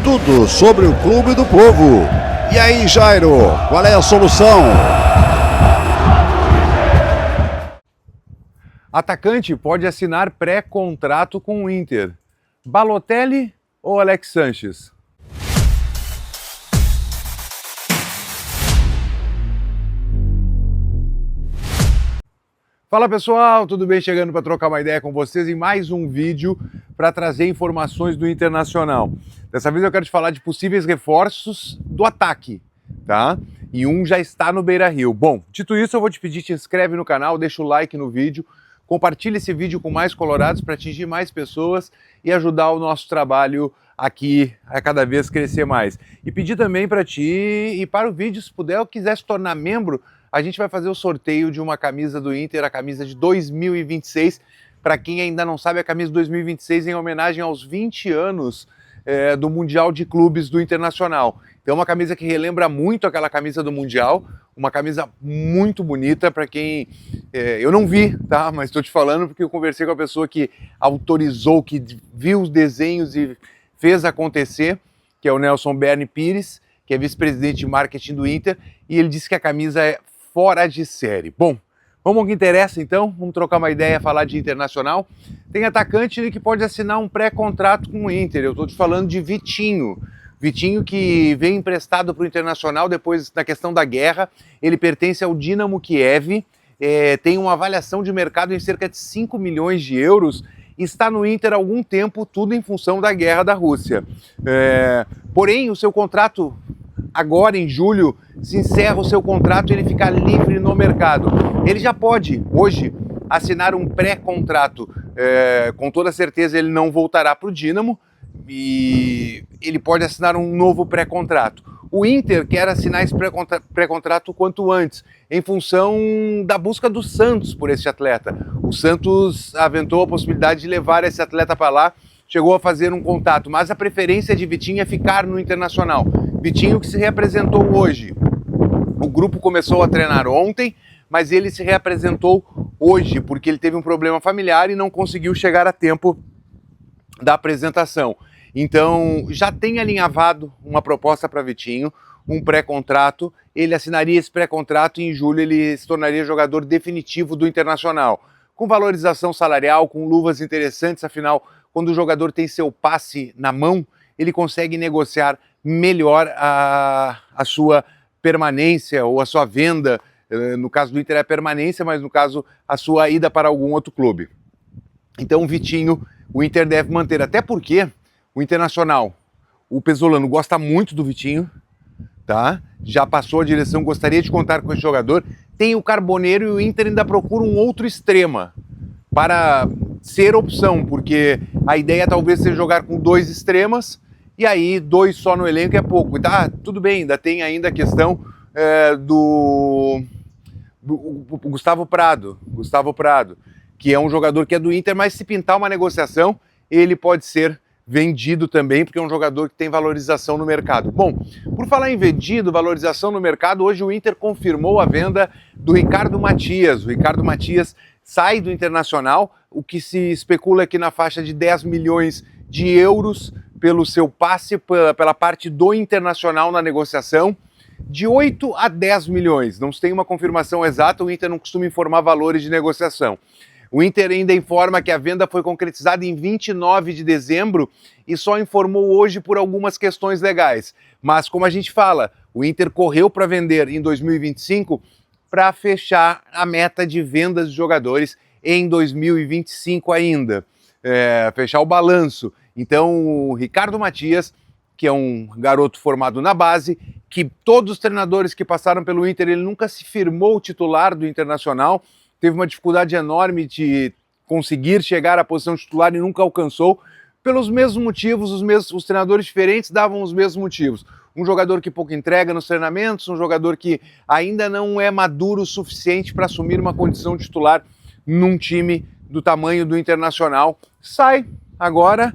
tudo sobre o Clube do Povo. E aí, Jairo, qual é a solução? Atacante pode assinar pré-contrato com o Inter. Balotelli ou Alex Sanches? Fala pessoal, tudo bem? Chegando para trocar uma ideia com vocês em mais um vídeo para trazer informações do Internacional. Dessa vez eu quero te falar de possíveis reforços do ataque, tá? E um já está no Beira-Rio. Bom, dito isso, eu vou te pedir, te inscreve no canal, deixa o like no vídeo, compartilha esse vídeo com mais colorados para atingir mais pessoas e ajudar o nosso trabalho aqui a cada vez crescer mais. E pedir também para ti e para o vídeo, se puder ou quiser se tornar membro, a gente vai fazer o sorteio de uma camisa do Inter, a camisa de 2026. Para quem ainda não sabe, a camisa de 2026 em homenagem aos 20 anos do Mundial de Clubes do Internacional. Então é uma camisa que relembra muito aquela camisa do Mundial, uma camisa muito bonita para quem... eu não vi, tá? Mas estou te falando porque eu conversei com a pessoa que autorizou, que viu os desenhos e fez acontecer, que é o Nelson Berni Pires, que é vice-presidente de marketing do Inter, e ele disse que a camisa é fora de série. Bom, vamos ao que interessa então, vamos trocar uma ideia, falar de Internacional. Tem atacante que pode assinar um pré-contrato com o Inter, eu estou te falando de Vitinho. Vitinho que veio emprestado para o Internacional depois da questão da guerra, ele pertence ao Dinamo Kiev, tem uma avaliação de mercado em cerca de 5 milhões de euros, está no Inter há algum tempo, tudo em função da guerra da Rússia. Porém, o seu contrato, agora em julho, se encerra o seu contrato e ele fica livre no mercado. Ele já pode, hoje, assinar um pré-contrato. Com toda certeza ele não voltará para o Dinamo e ele pode assinar um novo pré-contrato. O Inter quer assinar esse pré-contrato quanto antes, em função da busca do Santos por esse atleta. O Santos aventou a possibilidade de levar esse atleta para lá, chegou a fazer um contato, mas a preferência de Vitinho é ficar no Internacional. Vitinho que se reapresentou hoje. O grupo começou a treinar ontem, mas ele se reapresentou hoje, porque ele teve um problema familiar e não conseguiu chegar a tempo da apresentação. Então, já tem alinhavado uma proposta para Vitinho, um pré-contrato, ele assinaria esse pré-contrato e em julho ele se tornaria jogador definitivo do Internacional, com valorização salarial, com luvas interessantes, afinal, quando o jogador tem seu passe na mão, ele consegue negociar melhor a sua permanência ou a sua venda, no caso do Inter é a permanência, mas no caso a sua ida para algum outro clube. Então o Vitinho, o Inter deve manter, até porque o Internacional, o Pesolano gosta muito do Vitinho, tá? Já passou a direção, gostaria de contar com esse jogador. Tem o Carboneiro e o Inter ainda procura um outro extrema para ser opção, porque a ideia talvez seja jogar com 2 extremas e aí 2 só no elenco é pouco. Tá, tudo bem, ainda tem ainda a questão do Gustavo Prado, que é um jogador que é do Inter, mas se pintar uma negociação, ele pode ser vendido também, porque é um jogador que tem valorização no mercado. Bom, por falar em vendido, valorização no mercado, hoje o Inter confirmou a venda do Ricardo Matias. O Ricardo Matias sai do Internacional, o que se especula aqui na faixa de 10 milhões de euros pelo seu passe, pela parte do Internacional na negociação, de 8 a 10 milhões. Não se tem uma confirmação exata, o Inter não costuma informar valores de negociação. O Inter ainda informa que a venda foi concretizada em 29 de dezembro e só informou hoje por algumas questões legais. Mas, como a gente fala, o Inter correu para vender em 2025 para fechar a meta de vendas de jogadores em 2025 ainda. Fechar o balanço. Então, o Ricardo Matias, que é um garoto formado na base, que todos os treinadores que passaram pelo Inter, ele nunca se firmou titular do Internacional, teve uma dificuldade enorme de conseguir chegar à posição titular e nunca alcançou, pelos mesmos motivos, os treinadores diferentes davam os mesmos motivos. Um jogador que pouco entrega nos treinamentos, um jogador que ainda não é maduro o suficiente para assumir uma condição titular num time do tamanho do Internacional, sai agora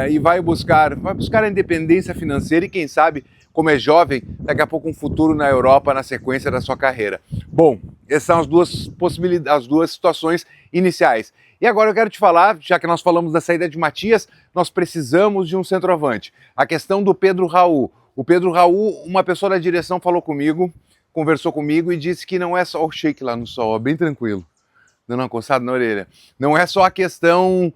e vai buscar a independência financeira e quem sabe, como é jovem, daqui a pouco um futuro na Europa na sequência da sua carreira. Bom, essas são as duas possibilidades, as duas situações iniciais. E agora eu quero te falar, já que nós falamos da saída de Matias, nós precisamos de um centroavante. A questão do Pedro Raul. O Pedro Raul, uma pessoa da direção falou comigo, conversou comigo e disse que não é só o shake lá no sol, bem tranquilo, dando uma coçada na orelha. Não é só a questão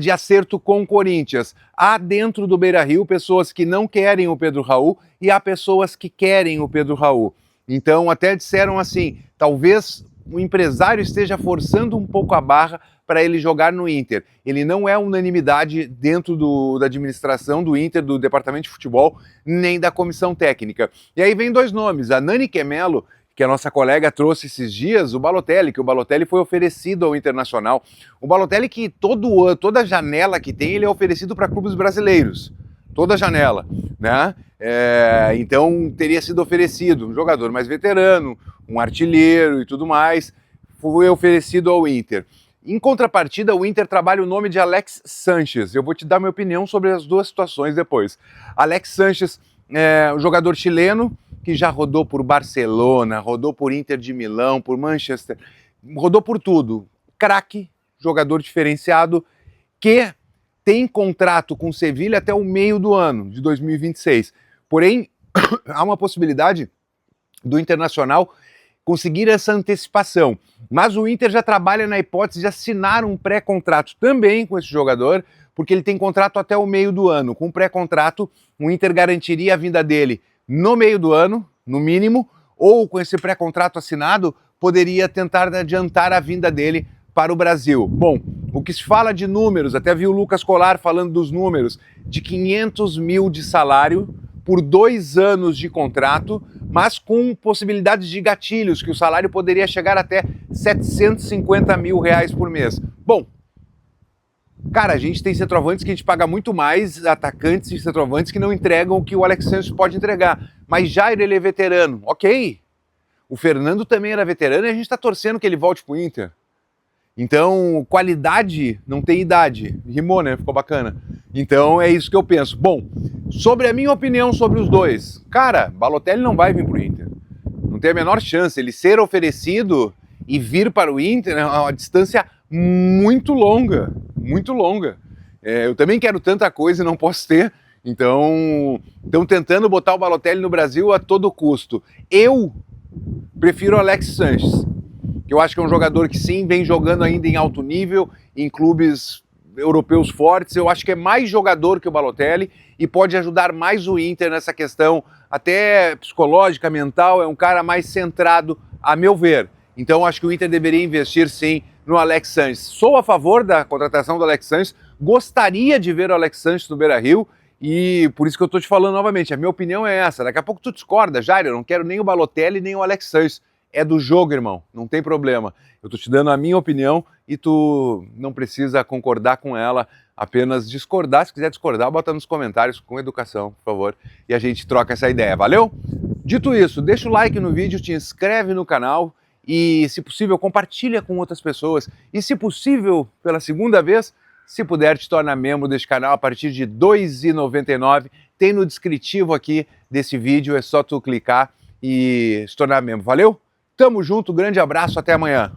de acerto com o Corinthians. Há dentro do Beira-Rio pessoas que não querem o Pedro Raul e há pessoas que querem o Pedro Raul. Então até disseram assim, talvez o empresário esteja forçando um pouco a barra para ele jogar no Inter. Ele não é unanimidade dentro da administração do Inter, do departamento de futebol, nem da comissão técnica. E aí vem dois nomes, a Nani Quemelo, que a nossa colega trouxe esses dias, o Balotelli, que o Balotelli foi oferecido ao Internacional. O Balotelli que toda janela que tem, ele é oferecido para clubes brasileiros. Toda janela, né? Então teria sido oferecido um jogador mais veterano, um artilheiro e tudo mais, foi oferecido ao Inter. Em contrapartida, o Inter trabalha o nome de Alex Sanches. Eu vou te dar minha opinião sobre as duas situações depois. Alex Sanches é um jogador chileno que já rodou por Barcelona, rodou por Inter de Milão, por Manchester, rodou por tudo. Craque, jogador diferenciado, que tem contrato com Sevilha até o meio do ano de 2026. Porém, há uma possibilidade do Internacional conseguir essa antecipação. Mas o Inter já trabalha na hipótese de assinar um pré-contrato também com esse jogador, porque ele tem contrato até o meio do ano. Com o pré-contrato, o Inter garantiria a vinda dele no meio do ano, no mínimo, ou com esse pré-contrato assinado, poderia tentar adiantar a vinda dele para o Brasil. Bom, o que se fala de números, até vi o Lucas Colar falando dos números, de 500 mil de salário por 2 anos de contrato, mas com possibilidades de gatilhos, que o salário poderia chegar até 750 mil reais por mês. Bom, cara, a gente tem centroavantes que a gente paga muito mais, atacantes e centroavantes que não entregam o que o Alex Sanches pode entregar. Mas Jair, ele é veterano, ok. O Fernando também era veterano e a gente está torcendo que ele volte pro Inter. Então, qualidade não tem idade. Rimou, né? Ficou bacana. Então, é isso que eu penso. Bom, sobre a minha opinião sobre os dois. Cara, Balotelli não vai vir pro Inter. Não tem a menor chance. Ele ser oferecido e vir para o Inter é uma distância muito longa. Muito longa. Eu também quero tanta coisa e não posso ter. Então, estão tentando botar o Balotelli no Brasil a todo custo. Eu prefiro o Alex Sanches, que eu acho que é um jogador que sim, vem jogando ainda em alto nível, em clubes europeus fortes. Eu acho que é mais jogador que o Balotelli e pode ajudar mais o Inter nessa questão até psicológica, mental. É um cara mais centrado, a meu ver. Então acho que o Inter deveria investir sim no Alex Sanches. Sou a favor da contratação do Alex Sanches, gostaria de ver o Alex Sanches no Beira-Rio e por isso que eu estou te falando novamente, a minha opinião é essa. Daqui a pouco tu discorda, Jair, eu não quero nem o Balotelli nem o Alex Sanches. É do jogo, irmão, não tem problema. Eu tô te dando a minha opinião e tu não precisa concordar com ela, apenas discordar. Se quiser discordar, bota nos comentários com educação, por favor, e a gente troca essa ideia, valeu? Dito isso, deixa o like no vídeo, te inscreve no canal e, se possível, compartilha com outras pessoas. E, se possível, pela segunda vez, se puder, te torna membro deste canal a partir de R$ 2,99. Tem no descritivo aqui desse vídeo, é só tu clicar e se tornar membro, valeu? Tamo junto, grande abraço, até amanhã.